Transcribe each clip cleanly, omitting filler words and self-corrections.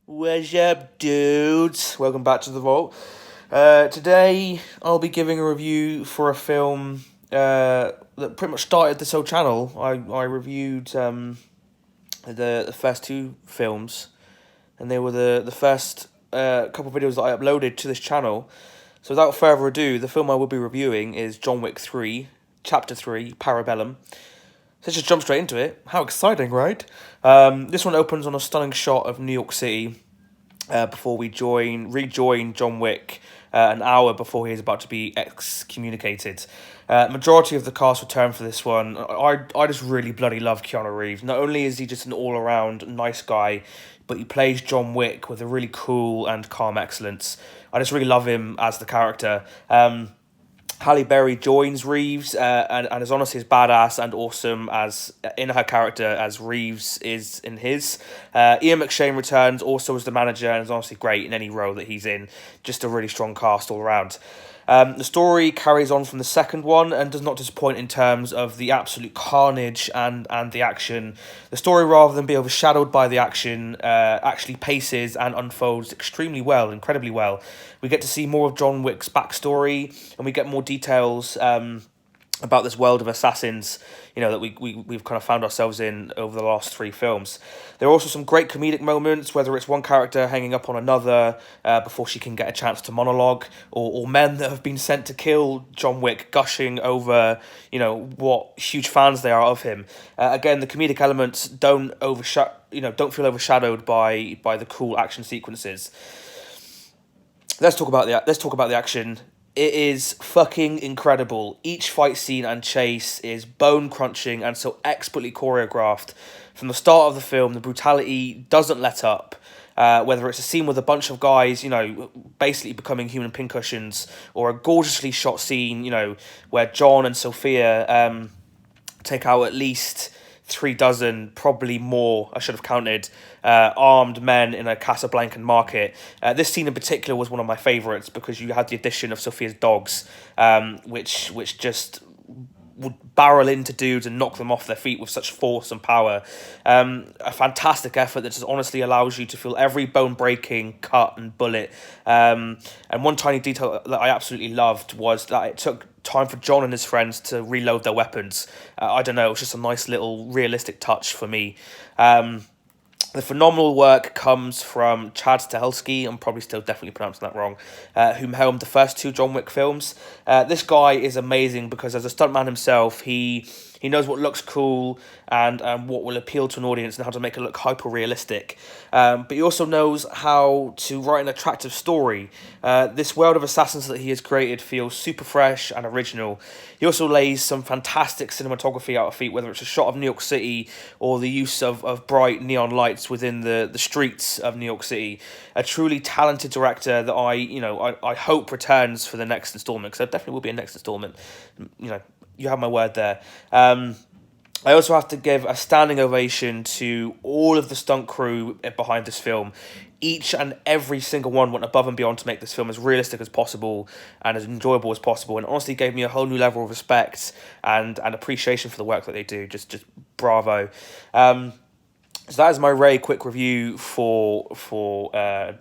What's up, dudes? Welcome back to the vault. Today, I'll be giving a review for a film that pretty much started this whole channel. I reviewed the first two films, and they were the first couple of videos that I uploaded to this channel. So without further ado, the film I will be reviewing is John Wick 3, Chapter 3, Parabellum. So let's just jump straight into it. How exciting, right? This one opens on a stunning shot of New York City before we rejoin John Wick an hour before he is about to be excommunicated. Majority of the cast return for this one. I just really bloody love Keanu Reeves. Not only is he just an all-around nice guy, but he plays John Wick with a really cool and calm excellence. I just really love him as the character. Halle Berry joins Reeves and is honestly as badass and awesome as in her character as Reeves is in his. Ian McShane returns also as the manager and is honestly great in any role that he's in. Just a really strong cast all around. The story carries on from the second one and does not disappoint in terms of the absolute carnage and the action. The story, rather than be overshadowed by the action, actually paces and unfolds extremely well, incredibly well. We get to see more of John Wick's backstory, and we get more details about this world of assassins, that we've kind of found ourselves in over the last three films. There are also some great comedic moments, whether it's one character hanging up on another before she can get a chance to monologue, or men that have been sent to kill John Wick gushing over, what huge fans they are of him. Again, the comedic elements don't feel overshadowed by the cool action sequences. Let's talk about the action. It is fucking incredible. Each fight scene and chase is bone-crunching and so expertly choreographed. From the start of the film, the brutality doesn't let up. Whether it's a scene with a bunch of guys, basically becoming human pincushions, or a gorgeously shot scene, where John and Sophia take out at least 36, probably more, I should have counted, armed men in a Casablancan market. This scene in particular was one of my favourites because you had the addition of Sophia's dogs, which just would barrel into dudes and knock them off their feet with such force and power. A fantastic effort that just honestly allows you to feel every bone-breaking cut and bullet. And one tiny detail that I absolutely loved was that it took time for John and his friends to reload their weapons. I don't know, it was just a nice little realistic touch for me. The phenomenal work comes from Chad Stahelski, I'm probably still definitely pronouncing that wrong, who helmed the first two John Wick films. This guy is amazing because as a stuntman himself, he knows what looks cool and what will appeal to an audience and how to make it look hyper-realistic. But he also knows how to write an attractive story. This world of assassins that he has created feels super fresh and original. He also lays some fantastic cinematography out of feet, whether it's a shot of New York City or the use of bright neon lights within the streets of New York City. A truly talented director that I hope returns for the next installment, because there definitely will be a next installment. You have my word there. I also have to give a standing ovation to all of the stunt crew behind this film. Each and every single one went above and beyond to make this film as realistic as possible and as enjoyable as possible, and honestly gave me a whole new level of respect and appreciation for the work that they do. Just bravo. So that is my very quick review for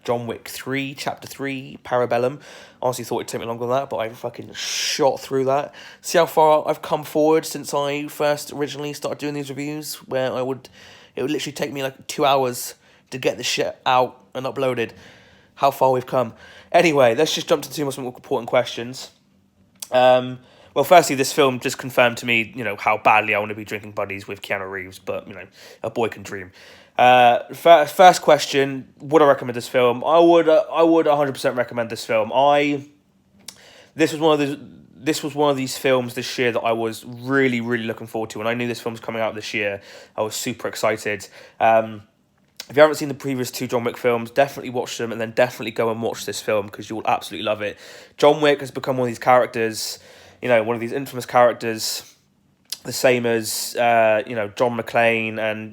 John Wick 3, Chapter 3, Parabellum. Honestly thought it'd take me longer than that, but I fucking shot through that. See how far I've come forward since I first originally started doing these reviews, where it would literally take me like 2 hours to get the shit out and uploaded. How far we've come. Anyway, let's just jump to two most important questions. Well, firstly, this film just confirmed to me, how badly I want to be drinking buddies with Keanu Reeves, but, a boy can dream. First question, would I recommend this film? I would 100% recommend this film. This was one of these films this year that I was really, really looking forward to. When I knew this film was coming out this year, I was super excited. If you haven't seen the previous two John Wick films, definitely watch them and then definitely go and watch this film because you will absolutely love it. John Wick has become one of these characters, one of these infamous characters, the same as, John McClane and,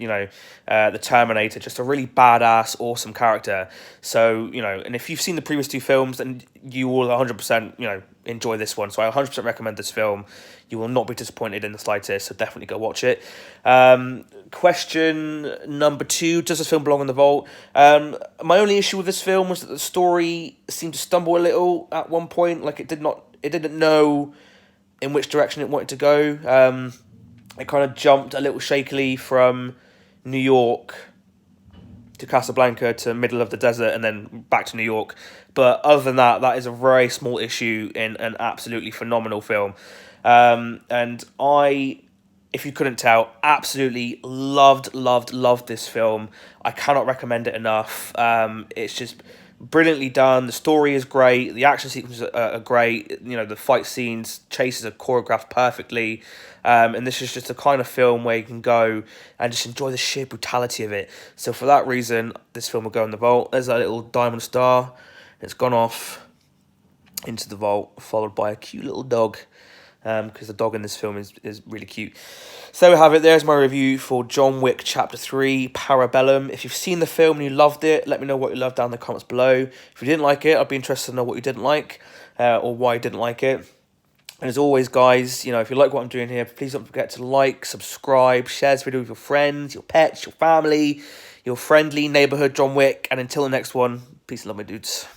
the Terminator, just a really badass, awesome character. So, and if you've seen the previous two films, then you will 100%, enjoy this one. So I 100% recommend this film. You will not be disappointed in the slightest, so definitely go watch it. Question number 2, does this film belong in the vault? My only issue with this film was that the story seemed to stumble a little at one point. Like, it didn't know in which direction it wanted to go. It kind of jumped a little shakily from New York to Casablanca to middle of the desert and then back to New York. But other than that, that is a very small issue in an absolutely phenomenal film. And I, if you couldn't tell, absolutely loved this film. I cannot recommend it enough. It's just brilliantly done. The story is great. The action sequences are great. You know, the fight scenes, chases are choreographed perfectly. And this is just a kind of film where you can go and just enjoy the sheer brutality of it. So for that reason, this film will go in the vault. There's that little diamond star. It's gone off into the vault, followed by a cute little dog. Because the dog in this film is really cute. So we have it. There's my review for John Wick Chapter 3, Parabellum. If you've seen the film and you loved it, let me know what you loved down in the comments below. If you didn't like it, I'd be interested to know what you didn't like, or why you didn't like it. And as always, guys, you know, if you like what I'm doing here, please don't forget to like, subscribe, share this video with your friends, your pets, your family, your friendly neighborhood John Wick. And until the next one, peace and love, my dudes.